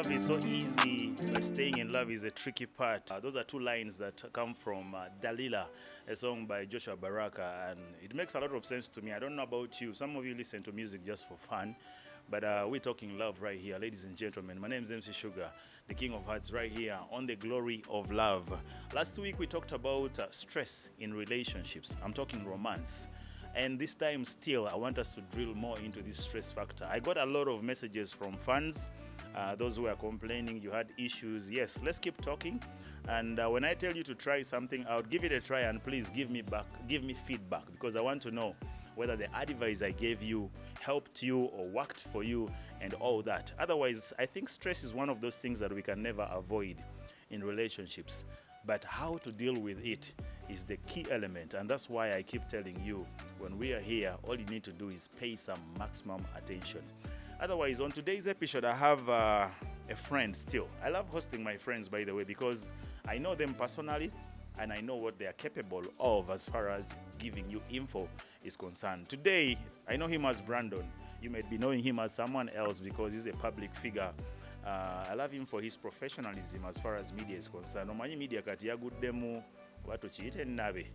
love is so easy, but staying in love is a tricky part. Those are two lines that come from Dalila, a song by Joshua Baraka, and it makes a lot of sense to me. I don't know about you. Some of you listen to music just for fun, but we're talking love right here, ladies and gentlemen. My name is MC Sugar, the King of Hearts, right here on the glory of love. Last week we talked about stress in relationships. I'm talking romance. And this time still, I want us to drill more into this stress factor. I got a lot of messages from fans, those who are complaining you had issues. Yes, let's keep talking. And when I tell you to try something out, give it a try and please give me feedback, because I want to know whether the advice I gave you helped you or worked for you and all that. Otherwise, I think stress is one of those things that we can never avoid in relationships. But how to deal with it is the key element, and that's why I keep telling you, when we are here, all you need to do is pay some maximum attention. Otherwise, on today's episode, I have a friend still. I love hosting my friends, by the way, because I know them personally, and I know what they are capable of as far as giving you info is concerned. Today, I know him as Brandon. You might be knowing him as someone else because he's a public figure. I love him for his professionalism as far as media is concerned. Omanyi media kati yaguddemu watu chiyite nabe.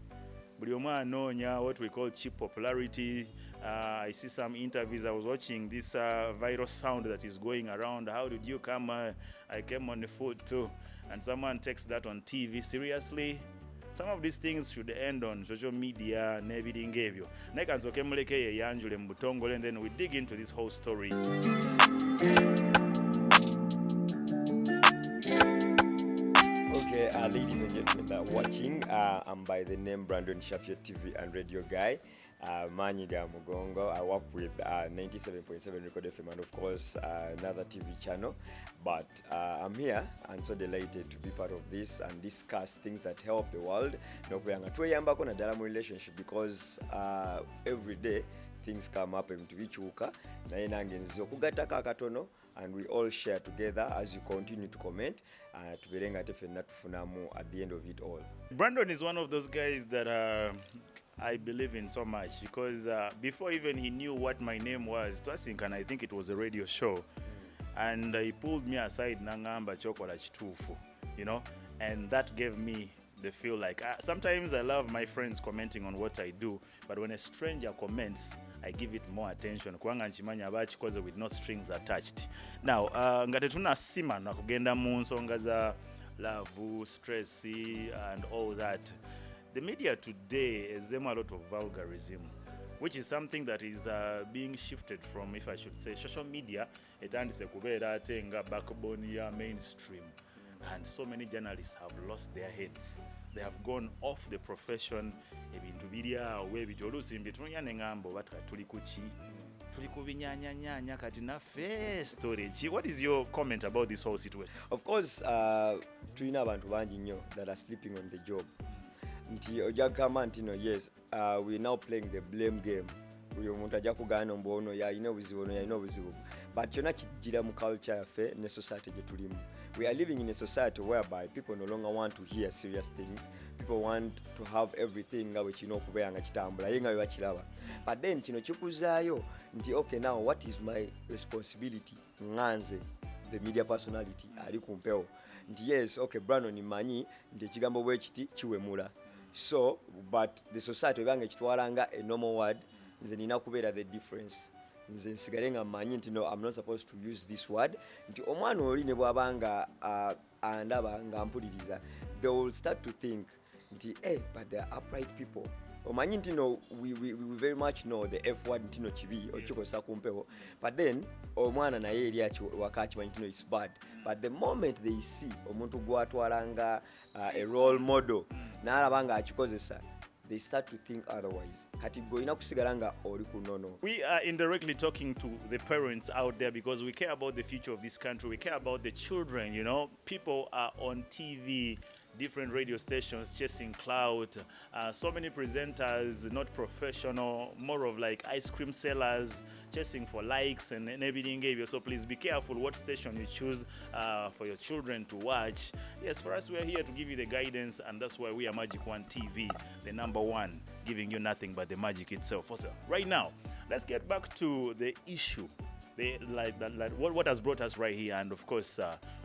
Buli omu anoonya what we call cheap popularity. I see some interviews. I was watching this viral sound that is going around. How did you come? I came on the foot too. And someone texts that on TV. Seriously? Some of these things should end on social media and everything gave you. Nekansoke muleke ye yanjule mbutongole, and then we dig into this whole story. Okay, ladies and gentlemen that are watching, I'm by the name brandanshuff, TV and radio guy. Manyiga Mugongo. I work with 97.7 Record FM and of course another TV channel. But I'm here and so delighted to be part of this and discuss things that help the world. Nokuyanga tweyambako na dala mu relationship because every day things come up and tubichuka naye nange nziza okugattako akatono, and we all share together as you continue to comment tuberenga tefenna tufunamu at the end of it all. Brandon is one of those guys that I believe in so much because before even he knew what my name was, and I think it was a radio show, and he pulled me aside nangamba chokola chitufu, you know, and that gave me the feel like sometimes I love my friends commenting on what I do, but when a stranger comments, I give it more attention. Kwanga nchimanya abachikoze with no strings attached. Now, ngate tunasima na kugenda mu nsonga za love, stress and all that. The media today is a lot of vulgarism, which is something that is being shifted from, if I should say, social media. Etandise kubeera tenga backbone ya mainstream. And so many journalists have lost their heads. They have gone off the profession. Ebintu biria we bijolusimbi tunyane ngambo batka tulikuchi. Tulikubinyanya kati na face storage. What is your comment about this whole situation? Of course, tulina abantu bangi nnyo that are sleeping on the job. Nti ojakama ntino yes, we now playing the blame game. Buli omuntu ajja kugaana mbono yalina obuzibu, but kyonna kijjira mu culture yaffe ne society gye tulimu. We are living in a society whereby people no longer want to hear serious things. People want to have everything nga bwe kino okubeera nga kitambula ye nga bwe bakiraba. But then kino kikuzaayo nti okay, now what is my responsibility nganze the media personality ali ku mpewo nti yes, okay, Brandon manyi nti ekigambo bwe kiti kiwemula. So but the society ebange kitwalanga a normal word, nze nina kubeera the difference. Nze nsigale nga manyi nti no, I'm not supposed to use this word. Nti omwana oli ne bwabanga andaba nga mpuliriza, they will start to think nti but they are upright people. Omanyi nti no, we very much know the F word nti no kibi okikosa kumpewo, but then omwana naye eri wakakimanyi nti no is bad. But the moment they see omuntu gwatwalanga a role model n'alaba nga akikozesa, they start to think otherwise. We are indirectly talking to the parents out there because we care about the future of this country. We care about the children, you know. People are on TV, different radio stations chasing clout. So many presenters, not professional, more of like ice cream sellers, chasing for likes and everything gave you. So please be careful what station you choose for your children to watch. Yes, for us, we're here to give you the guidance, and that's why we are Magic One TV, the number one, giving you nothing but the magic itself. Also, right now, let's get back to the issue what has brought us right here, and of course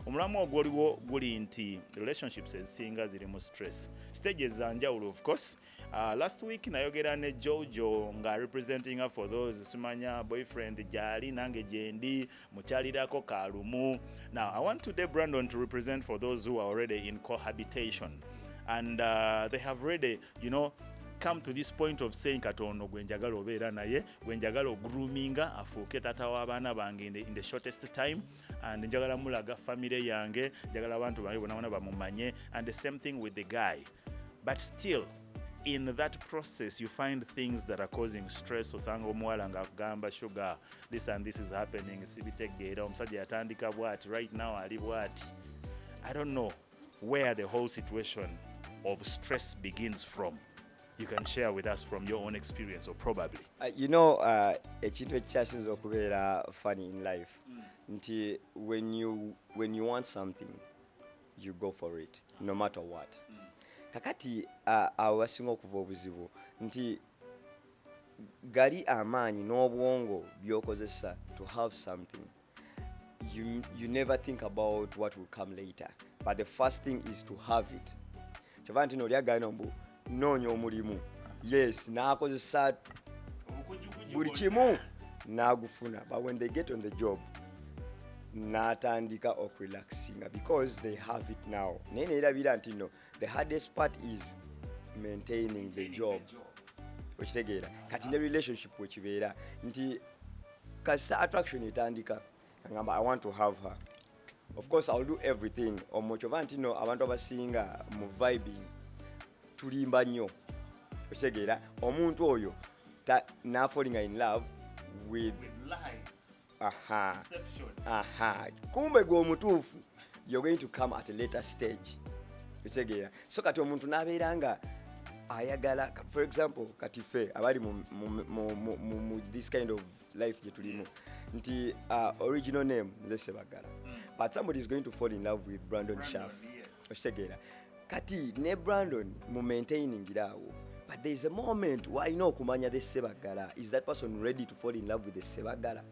omulamu ogwoliwo guli nti relationships ezisinga ziri mu stress stages za njawulo. Of course last week nayogera ne Jojo nga representing her for those simanya boyfriend gyali nange gyendi mukyalirako kalumu. Now I want today Brandon to represent for those who are already in cohabitation, and they have already, come to this point of saying katono gwenjagala obeera naye, gwenjagala ogruminga afuuke tata w'abaana bange in the shortest time, and njagala mulaga family yange, njagala abantu bange bonna bamumanye, and the same thing with the guy. But still in that process you find things that are causing stress. Osanga omuwala nga akugamba sugar, this and this is happening, sibitegeera, omusajja yatandika bwati, right now ali bwati. I don't know where the whole situation of stress begins from. You can share with us from your own experience, or probably. Ekintu ekyasinza okubeera funny in life nti when you want something you go for it no matter what. Kakati awasinga okuva obuzibu nti gali amaanyi n'obwongo byokozesa to have something. You never think about what will come later, but the first thing is to have it. Kyova nti noli agamba mbu noonya omulimu, yes, n'akozesa buli kimu n'agufuna, but when they get on the job n'atandika okurelaxinga because they have it now. Naye neerabira nti no, the hardest part is maintaining the job. Okitegeera kati ne relationship wekibeera nti kasita attraction etandika ngamba I want to have her, of course I'll do everything. Omukyova nti no, abantu abasinga mu vibing tulimba nnyo. Okitegeera omuntu oyo na falling in love with lies, deception. Kumbe gwe omutuufu you're going to come at a later stage. Okitegeera so kati omuntu n'abeera nga ayagala, for example kati ffe abali mu this kind of life gye tulimu nti original name nze Sebagala, but somebody is going to fall in love with brandanshuff. Okitegeera kati ne Brandon mu maintaining irawo, but there is a moment why okumanya the Sebagala. Is that person ready to fall in love with the Sebagala?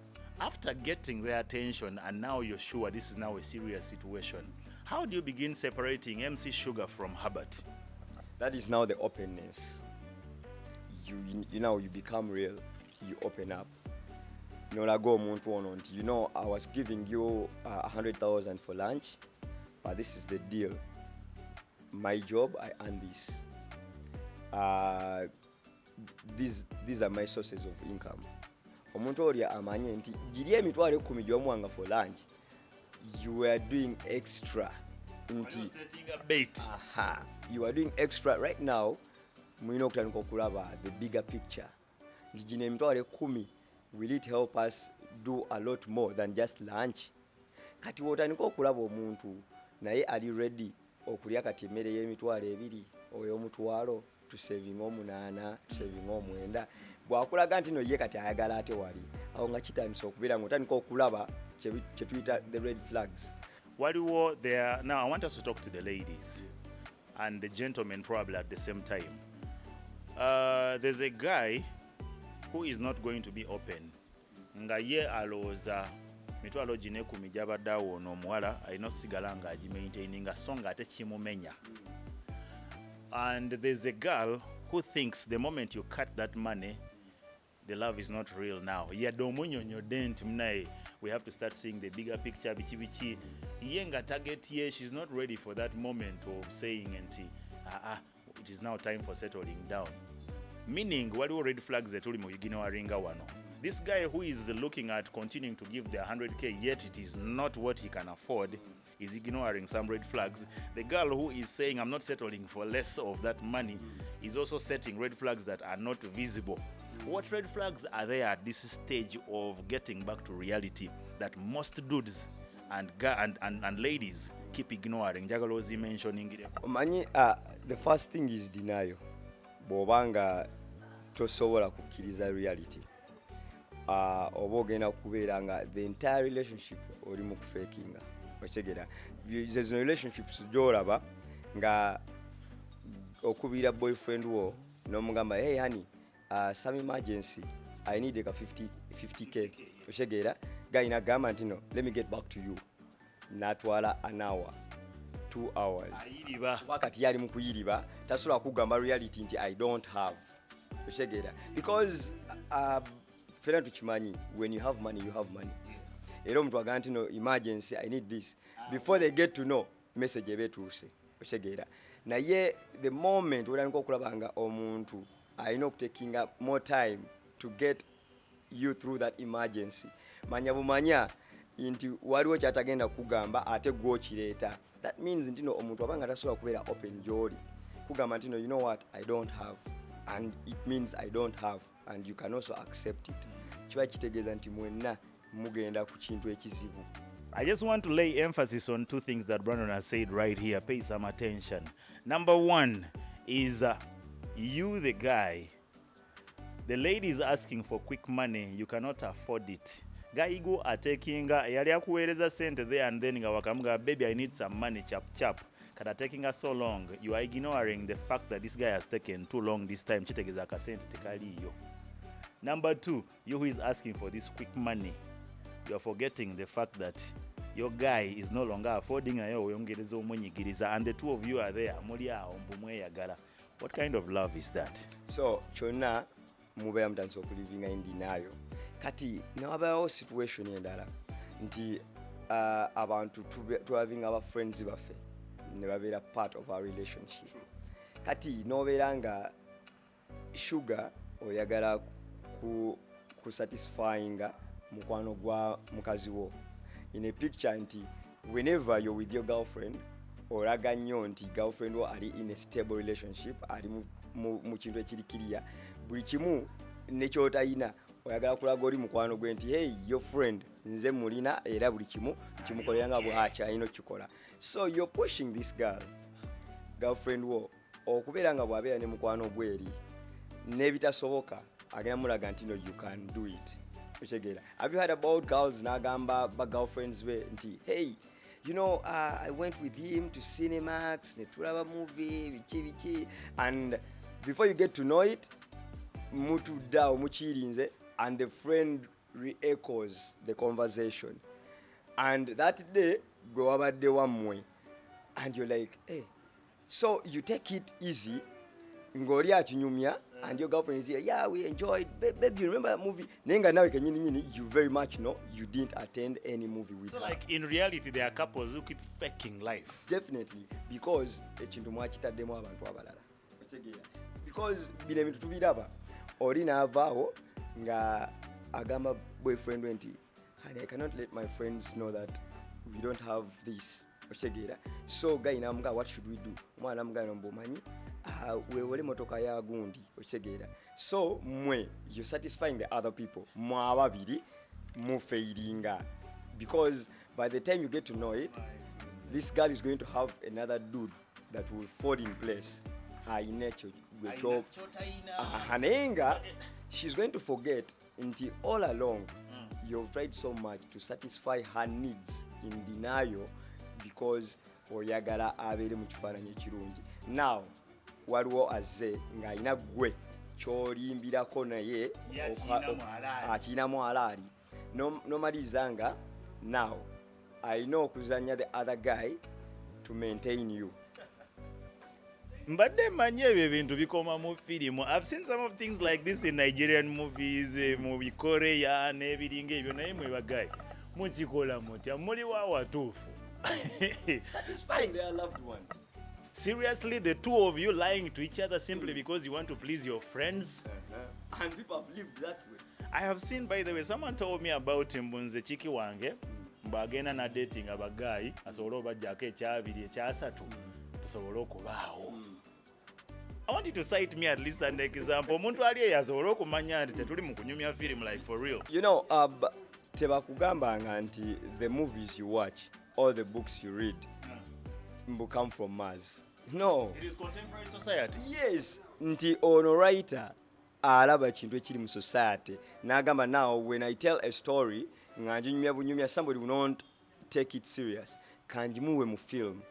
After getting their attention and now you're sure this is now a serious situation, how do you begin separating MC Sugar from Herbert? That is now the openness. You become real, you open up. Nolago omuntu ono nti I was giving you 100,000 for lunch, but this is the deal. My job, I earn this. These are my sources of income. Omuntu oli amanye nti giri emitwalo 10 gy'omuwanga for lunch, you were doing extra. Setting a bait. You are doing extra right now. Mulina okutandika okulaba the bigger picture. Gino emitwalo 10, will it help us do a lot more than just lunch? Kati wotandika okulaba omuntu naye ali ready okulya kati emmere y'emitwalo 2 oyo omutwalo to saving 8 to saving 9 bwakulaga nti no ye kati ayagala ate wali awo nga kitandisa okubeera ng'otandika okulaba kye tuyita the red flags. Waliwo there. Now I want us to talk to the ladies and the gentlemen probably at the same time. There's a guy who is not going to be open. Nga ye alowooza mitwalo gine 10 gy'abadde awo ono omuwala alina osigala nga agimaintaininga so nga ate kimumenya. And there's a girl who thinks the moment you cut that money, the love is not real now. Yadde omunyonyodde nti munaye we have to start seeing the bigger picture, bichi ye nga target ye, she's not ready for that moment of saying nti it is now time for settling down. Meaning waliwo red flags etuli mu ignoringa wano. This guy who is looking at continuing to give the 100k yet it is not what he can afford is ignoring some red flags. The girl who is saying I'm not settling for less of that money is also setting red flags that are not visible. What red flags are there at this stage of getting back to reality that most dudes and ladies keep ignoring? Jagalozi mentioning it. Mani, the first thing is denial. Bobanga tosobola kukkiriza reality. Oba ogenda kubeera nga the entire relationship oli mu kufakinga. Okitegeera there's no relationships gy'olaba nga okubira boyfriend wo n'omugamba hey honey, some emergency, I need like a 50k. otegeera guy nagamba nti no let me get back to you natwala an hour 2 hours wakati yali mu kuyiriba tasobola kugamba reality nti I don't have otegeera because fena tukimanyi when you have money era omuntu agamba nti no emergency I need this before they get to know message eba etuuse otegeera naye the moment wenanika okulaba nga omuntu alina okutakinga more time to get you through that emergency manya bumanya nti waliwo kyatagenda kugamba ate gwokireeta that means nti no omuntu abanga tasobola kubeera open gyoli kugamba nti no you know what I don't have and it means I don't have and you can also accept it kiba kitegeeza nti mwenna mugenda ku kintu ekizibu. I just want to lay emphasis on two things that Brandon has said right here. Pay some attention. Number one is you, the guy. The lady is asking for quick money. You cannot afford it. Guy go atakinga yali akuweereza sente there and then nga wakamuga baby I need some money chap. Kata taking us so long. You are ignoring the fact that this guy has taken too long this time. Chitegeza kasente tekaliyo. Number two, you who is asking for this quick money. You are forgetting the fact that your guy is no longer affording and the two of you are there. What kind of love is that? So, chona mubeera mutandise okulivinga in denial. Kati nawabawo situation endala nti abantu having our friends baffe ne babeera part of our relationship. Kati nobeera nga sugar oyagala ku satisfying mukwano gwa mukazi wo in a picture nti whenever you're with your girlfriend oraga nnyo nti girlfriend wo ali in a stable relationship ali mu kintu ekirikiriya buli kimu nekyotayina oyagala kulaga oli mukwano gwe nti hey your friend nze mulina era buli kimu kimukolera nga bwaki alina okukikola so you're pushing this girlfriend wo okubeera nga bwabeera ne mukwano gwe eri n'ebitasoboka agenda mulaga nti no you can do it. Have you heard about girls nagamba ba girlfriends we nti hey you know I went with him to Cinemax netulaba movie bichi and before you get to know it mutudda omukirinze and the friend re-echoes the conversation and that day gwe wabadde wammwe and you're like hey so you take it easy ngoli akinyumya and your girlfriend is here yeah we enjoyed baby you remember that movie nenga nawe kenyini you very much know you didn't attend any movie with so her. Like in reality there are couples who keep faking life definitely because ekintu mwakitaddemu abantu abalala otegeera because bino ebintu tubiraba oli naavaawo nga agamba boyfriend we nti honey I cannot let my friends know that we don't have this otegeera so guy namuga what should we do omwana namugana mbomanyi wewole motoka ya gundi otegeera so mwe you satisfying the other people mwa ababiri mu failinga because by the time you get to know it this girl is going to have another dude that will fall in place nature hanenga she's going to forget until all along you've tried so much to satisfy her needs in denial because oyagala abeere mu kifaananyi ekirungi now waliwo azze ng'alina gwe kyolimbirako naye akirinamu alaali nomaliriza nga now alina okuzanya the other guy to maintain you. Mbadde manye ebyo ebintu bikoma mu firimu. I've seen some of things like this in Nigerian movies, mu Korea n'ebiringa ebyo naye mwe bagayi mukikola mutya muli wa watuufu. Satisfying their loved ones. Seriously, the two of you lying to each other simply because you want to please your friends? And people have lived that way. I have seen, by the way, someone told me about Mbunze Chiki Wange, mbagenda na dating abagayi, asobola obajjako ekyabiri ekyasatu, tusobola okubaawo. I want you to cite me at least an example. Omuntu ali eyasobola okumanya nti tetuli mu kunyumya film like for real. You know, tebakugambanga nti the movies you watch, all the books you read, come from Mars. No. It is contemporary society. Yes. Nti ono writer alaba ekintu ekiri mu society. Nagamba now when I tell a story, nganjinyumya bunyumya somebody will not take it serious. Kanjimuwe mu film.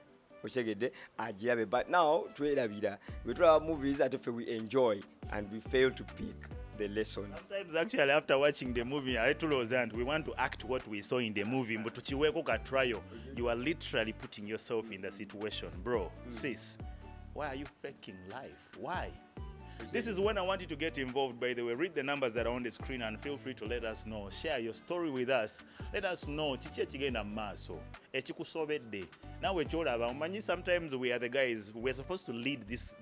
Ochegede ajirabe but now twerabira. We try movies that we enjoy and we fail to pick the lessons. Sometimes actually after watching the movie, I told us that we want to act what we saw in the movie, but tuchiweko ka trial, you are literally putting yourself in the situation. Bro, sis, why are you faking life? Why? This is when I want you to get involved, by the way. Read the numbers that are on the screen and feel free to let us know. Share your story with us. Let us know. Chichi chigenda maso. Echikusobedde. Now we cholaba. Umanyi sometimes we are the guys, we're supposed to lead this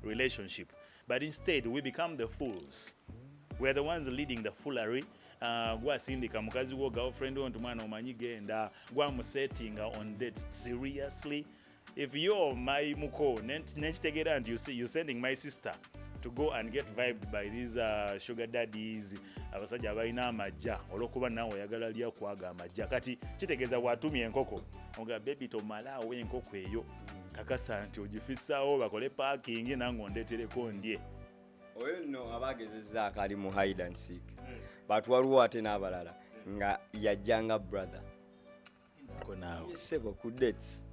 relationship. But instead, we become the fools. We're the ones leading the foolery. Gwasindika mukazi wo girlfriend wo ntumwana omanyi genda. Gwamusettinga on dates. Seriously? If you're my muko, nenchitegera and you're sending my sister to go and get vibed by these sugar daddies, abasajja abalina amajja olwokuba nawe oyagala lya kwaga amajja. Kati kitegeeza bw'atumya enkoko oga baby tomalaawo enkoko eyo kakasa nti ogifisaawo bakole parking nange ondeetereko ndye. Oyo nno abagezezza akali mu hide and seek. But waliwo ate n'abalala nga yajjanga brother. Ndako naawe. Sebo ku dates.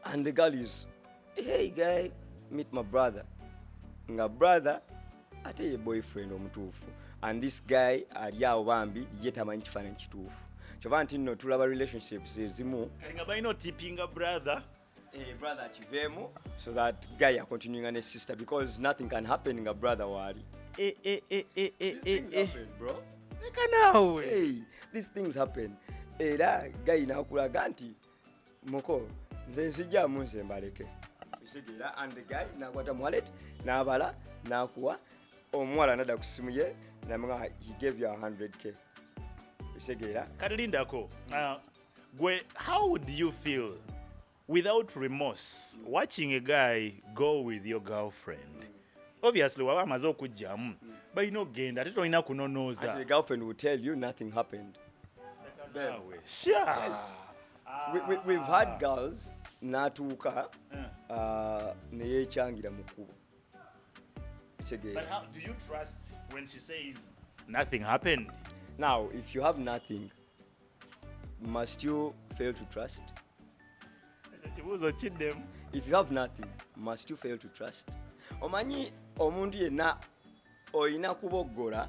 And the girl is, hey guy, meet my brother. Nga brother, ate ye boyfriend omutuufu. And this guy ali awo bambi ye tamanyi kifaananyi kituufu. Kyova nti nno tulaba relationships ezimu. Kali nga balina otippinga brother. Brother akiveemu so that guy akontinuinga ne sister because nothing can happen nga brother waali. Things happen, bro. Leka naawe. Hey, these things happen. Era guy n'akulaga nti muko nze nsijjaamu nze mbaleke. Kitegeera and the guy n'akwata wallet n'abala n'akuwa omuwala n'adda ku ssimu ye n'amuga he gave you 100k. Kitegeera. Kati lindako. Gwe, how would you feel without remorse watching a guy go with your girlfriend? Obviously waba amaze okujjamu balina okgenda ate tolina kunonooza. And the girlfriend will tell you nothing happened. Sure. Yes. We've had girls n'atuuka neyeekyangira mu kkubo. But how do you trust when she says nothing happened? Now, if you have nothing, must you fail to trust? If you have nothing, must you fail to trust? Omanyi omuntu yenna oyina kuboggola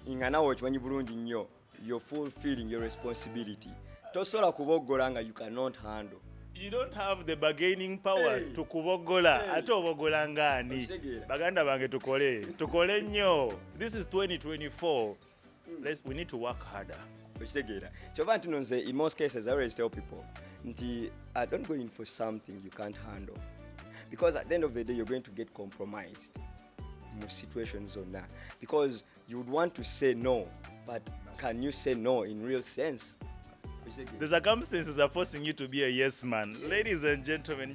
nga nawe okimanyi bulungi nnyo you're fulfilling your responsibility. Tosobola kuboggola nga you cannot handle. You don't have the bargaining power to kubogola. Ate obogola ngani. Baganda bange tukole nnyo. This is 2024. We need to work harder. Okitegeera. Kyova nti nze in most cases I always tell people nti don't go in for something you can't handle. Because at the end of the day you're going to get compromised in situations zonna. Because you would want to say no, but can you say no in real sense? The circumstances are forcing you to be a yes man. Yes. Ladies and gentlemen,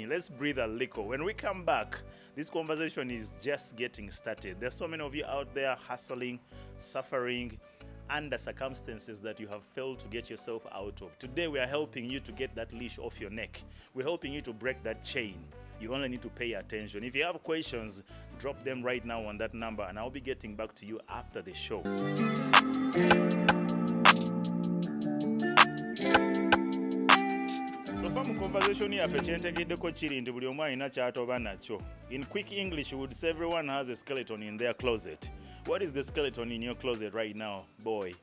let's breathe a little. When we come back, this conversation is just getting started. There's so many of you out there hustling, suffering under circumstances that you have failed to get yourself out of. Today we are helping you to get that leash off your neck. We're helping you to break that chain. You only need to pay attention. If you have questions, drop them right now on that number and I'll be getting back to you after the show. Conversation yaffe kyentegeddeko kiri nti buli omu alina ky'atoba nakyo. In quick English, we would say everyone has a skeleton in their closet. What is the skeleton in your closet right now, boy,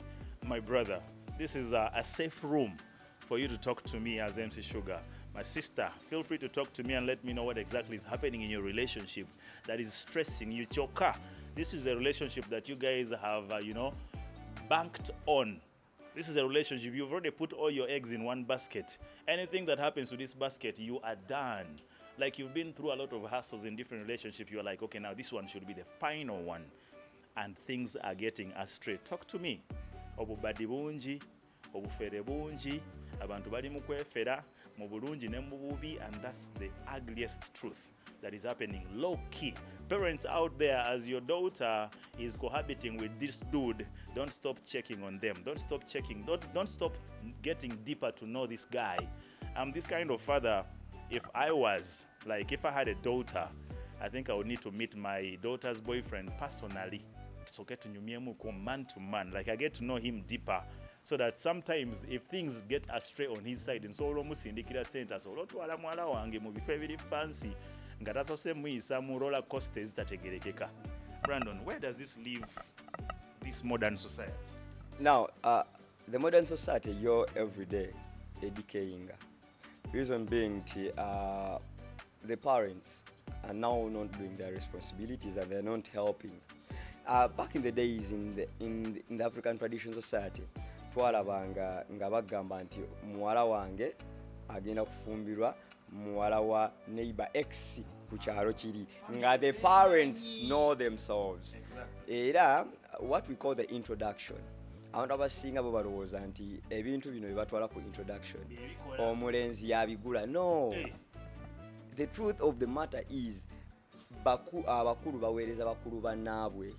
my brother? This is a safe room for you to talk to me as MC Sugar. My sister, feel free to talk to me and let me know what exactly is happening in your relationship that is stressing you. Choka. This is a relationship that you guys have, banked on. This is a relationship. You've already put all your eggs in one basket. Anything that happens to this basket, you are done. Like you've been through a lot of hassles in different relationships. You're like, okay, now this one should be the final one. And things are getting astray. Talk to me. Obubadi bungi, obufere bungi, abantu bali mu kwefera, mu bulungi ne mu bubi, and that's the ugliest truth that is happening low key. Parents out there, as your daughter is cohabiting with this dude, don't stop checking on them. Don't stop checking. Don't stop getting deeper to know this guy. I'm this kind of father. If I had a daughter, I think I would need to meet my daughter's boyfriend personally. So get to know man to man. Like I get to know him deeper. So that sometimes if things get astray on his side, and so almost indicate center, so lot wala mwala wange mu bifo ebiri fancy, nga tasose muyisa mu roller coaster ezitategerekeka. Brandon, where does this leave this modern society? Now, the modern society, you're every day decaying. Reason being, the parents are now not doing their responsibilities and they're not helping. Back in the days in the African tradition society, twalabanga nga bagamba nti muwala wange agenda kufumbirwa muwala wa neighbor X ku kyalo kiri nga the parents know themselves. Era what we call the introduction, abantu abasinga bo balowooza nti ebintu bino bye batwala ku introduction omulenzi yabigula. No, the truth of the matter is abakulu baweereza bakulu bannaabwe,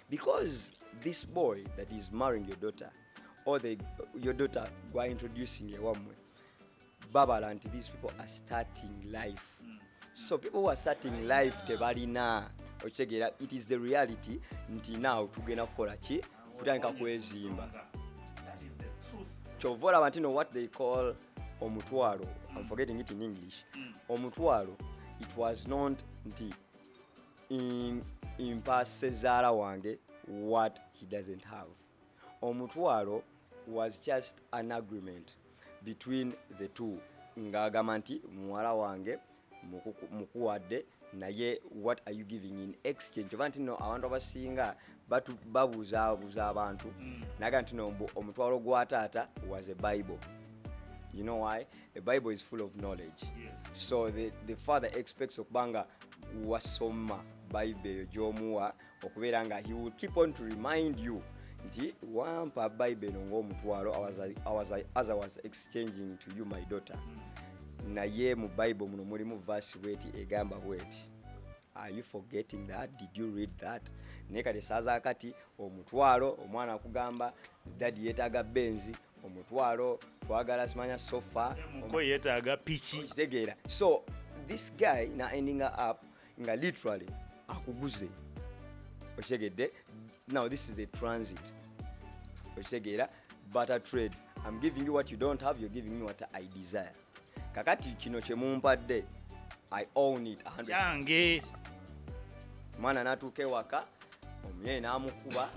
because this boy that is marrying your daughter or your daughter gwa introducing ewammwe babala nti these people are starting life. So people who are starting life tebalina okitegeera, it is the reality nti now tugenda kukola ki kutandika kwezimba. Kyova olaba nti what they call omutwalo, I'm forgetting it in English. Omutwalo, it was not nti impa sezaala wange what he doesn't have. Omutwalo was just an agreement between the two. Ngagamba nti muwala wange mukuwadde naye what are you giving in exchange. Oba nti no abantu abasinga babuuza abantu naga nti no omutwalo gwa taata was a Bible. You know why? A Bible is full of knowledge. Yes. So the father expects okubanga wasoma Bible gy'omuwa okubeera nga he will keep on to remind you nti wampa Bible ng'omutwalo as I was exchanging to you my daughter. Naye mu Bible muno mulimu verse bweti egamba bweti. Are you forgetting that? Did you read that? Naye kati saaza kati omutwalo omwana akugamba daddy yeetaaga benzi, omutwalo twagala simanya sofa, omuko yeetaaga piki. Kitegeera. So this guy na ending up nga literally akuguze. Okitegeedde. Now this is a transit. Okitegeera, barter trade. I'm giving you what you don't have, you're giving me what I desire. Kakati kino kye mumpadde, I own it 100%. Yange. Mwana natuuka ewaka, omuyeye n'amukuba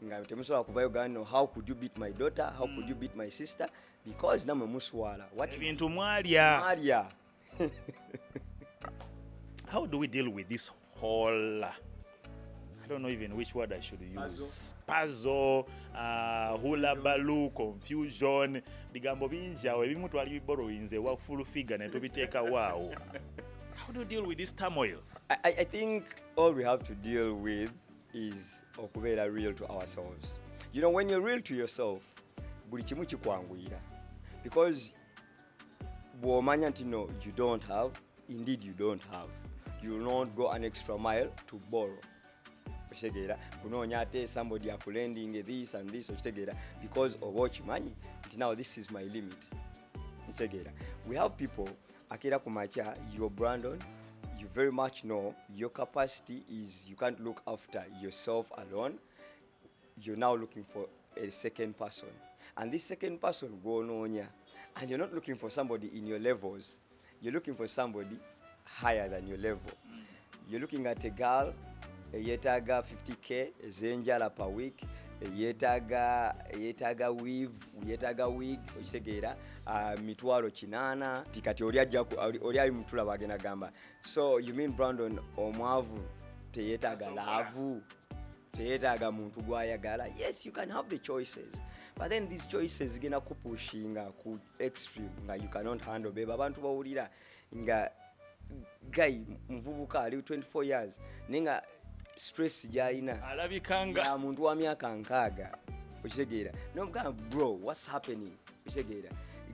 nga temusobola kuvayo gano, how could you beat my daughter, how could you beat my sister, because namwe muswala ebintu mwalya. How do we deal with this whole I don't know even which word I should use. Puzzle, hula baloo, confusion. Bigambo bingi awo ebimu twali biborrowinze wa full figure ne tubiteeka waawo. How do you deal with this turmoil? I think all we have to deal with is okubeera real to ourselves. You know, when you're real to yourself, buli kimu kikwanguyira. Because bw'omanya nti no, you don't have, indeed you don't have. You will not go an extra mile to borrow. Okitegeera, kunoonya ate somebody akulending this and this, okitegeera, because of what you money. Now this is my limit. Okitegeera. We have people akira kumacha, you're Brandon, you very much know your capacity is you can't look after yourself alone. You're now looking for a second person. And this second person go noonya. And you're not looking for somebody in your levels. You're looking for somebody higher than your level. You're looking at a girl, yetaga 50k ezenjala per week, yetaga wig, okitegeera, mitwalo 8 tikati oli ali mutula bagenda gamba. So you mean Brandon omwavu teyetaga laavu, teyetaga muntu gwayagala? Yes, you can have the choices, but then these choices gena kupushinga ku extreme nga you cannot handle. Beba abantu bawulira nga guy mvubuka ali 24 years ninga stress jaina alabikanga ya muntu wa myaka 6 okitegeera no mugamba bro what's happening okitegeera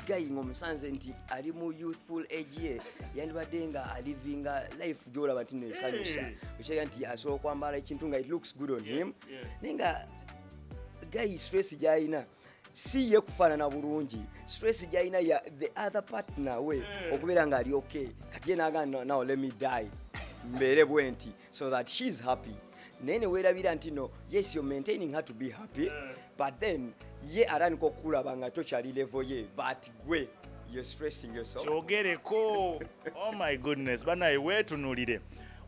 guy ngomusanze nti ali mu youthful age ye yandibadde nga alivinga life gyolaba nti nesanyusa okitegeera nti asobola kwambala ekintu nga it looks good on him ninga guy stress jaina si ye kufaanana bulungi, stress jaina ya the other partner we okubeera nga ali okay kati ye nagamba now let me die mbere bwenti so that she's happy. Nene weerabira nti no, yes you're maintaining her to be happy, but then ye atandika okulaba nga tokyali level ye, but gwe you're stressing yourself. kyogereko. Oh my goodness, banaye weetunulire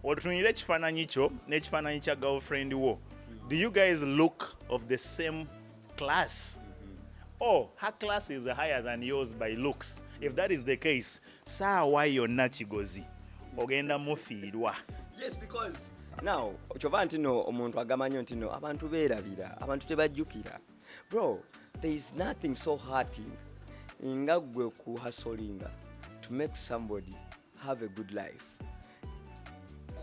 otutunire ekifaananyi kyo n'ekifaananyi kya girlfriend wo. Do you guys look of the same class? Oh, her class is higher than yours by looks. If that is the case, saawa yonna kigozi ogenda mufiirwa. Yes, because now kyova nti no omuntu agamanyo nti no abantu beerabira, abantu tebajjukira. Bro, there is nothing so hurting nga gwe kuhasolinga to make somebody have a good life.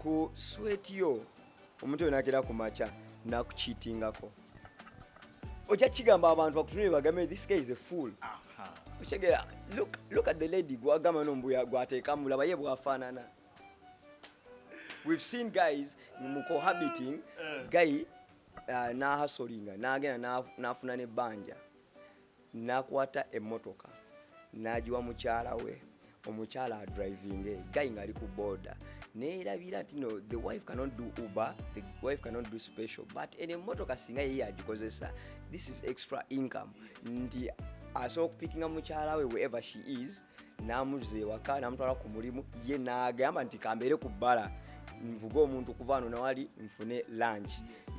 Ku sweat yo omuntu yonakera ku macha nakucheatingako. Oja kigamba abantu bakutunire bagambe this guy is a fool. Oshegera, look at the lady gwagama nombuya gwateka mulaba ye bwafanana. We've seen guys cohabiting, guy na hasolinga nagenda nafuna ne banja nakwata emotoka najiwa mukyala we omukyala driving guy ngali ku border neerabira nti no the wife cannot do Uber, the wife cannot do special, but in emotoka singa ye yagikozesa, this is extra income. Nti asobola kupickinga mukyala we wherever she is namuze waka namutwala ku mulimu ye nagamba nti kambere ku bbala nvuga omuntu kuva wano nawali nfune lunch,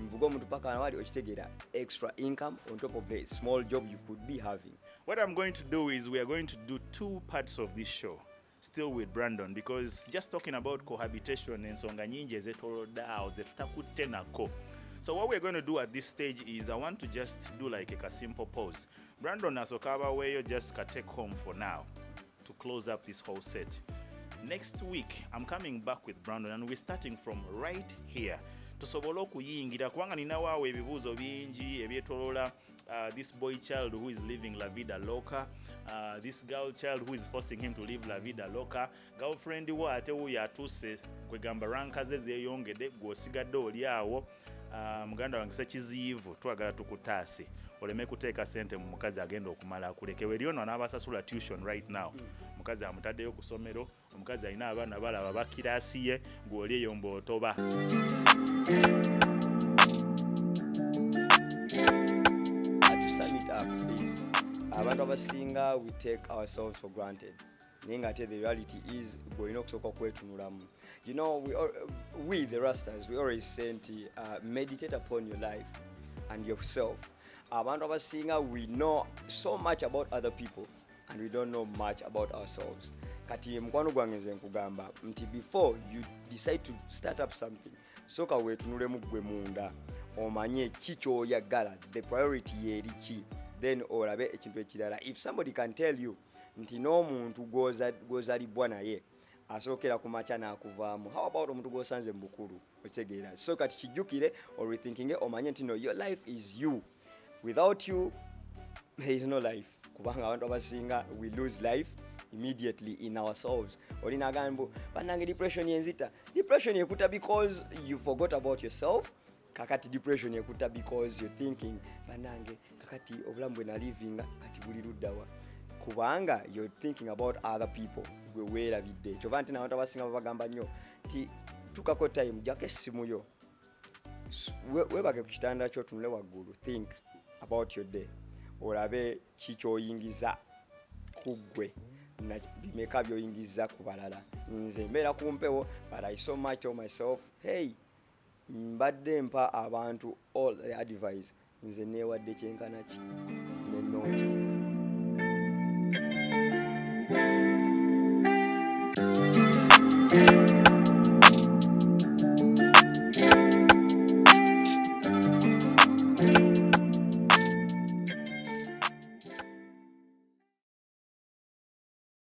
nvuga omuntu paka nawali okitegeera extra income on top of the small job you could be having. What I'm going to do is we are going to do 2 parts of this show, still with Brandon, because just talking about cohabitation ensonga nyingi ezetolodaawo zetutakutte nako. So what we're going to do at this stage is I want to just do like a simple pause. Brandon asoka abaweeyo just ka take home for now to close up this whole set. Next week, I'm coming back with Brandon and we're starting from right here. Tusobola okuyingira kubanga ninawaawo ebibuuzo bingi ebyetolola this boy child who is living la vida loca, this girl child who is forcing him to live la vida loca, girlfriend wo ate wuyo atuuse kwegamba ranka ze zeeyongedde gw'osigadde oli awo. Muganda wange sekiziivu twagala tukutaase oleme kuteeka sente mu mukazi agenda okumala akulekewe eryono n'abasasula tuition right now. Mukazi amutaddeyo ku ssomero, omukazi alina abaana balaba bakiraasi ye gw'oli eyo mbootoba. To sum it up is abantu abasinga we take ourselves for granted. Ninga ate the reality is gwolina okusooka kwetunulamu. You know, we the Rastas, we always say meditate upon your life and yourself. Abantu abasinga we know so much about other people and we don't know much about ourselves. Kati mkwano gwange nze nkugamba nti before you decide to start up something, soka wetunulemu gwe munda omanye kikyoyagala, the priority yeri ki, then olabe ekintu ekirala. If somebody can tell you nti n'omuntu gw'ozalibwa naye asookera ku maca n'akuvaamu, how about omuntu gw'osanze mu bukulu okitegeera? So kati kijjukire or rethinking omanye nti no, your life is you. Without you there is no life. Kubanga abantu abasinga we lose life immediately in ourselves. Olina agambo banange depression yenzita. Depression yekuta because you forgot about yourself. Kakati depression yekuta because you're thinking banange kakati obulamu bwe na living kati buli luddawa. Kubanga you're thinking about other people gwe weerabidde. Kyova nti n'abantu abasinga babagamba nnyo ti tukako time jako essimu yo webage ku kitanda kyo tunule waggulu, think about your day, olabe kikyoyingiza ku ggwe na bimeka byoyingiza ku balala. Nze mbeera ku mpewo but I so much of myself, hey mbadde mpa abantu all the advice, nze neewadde kyenkana ki ne noti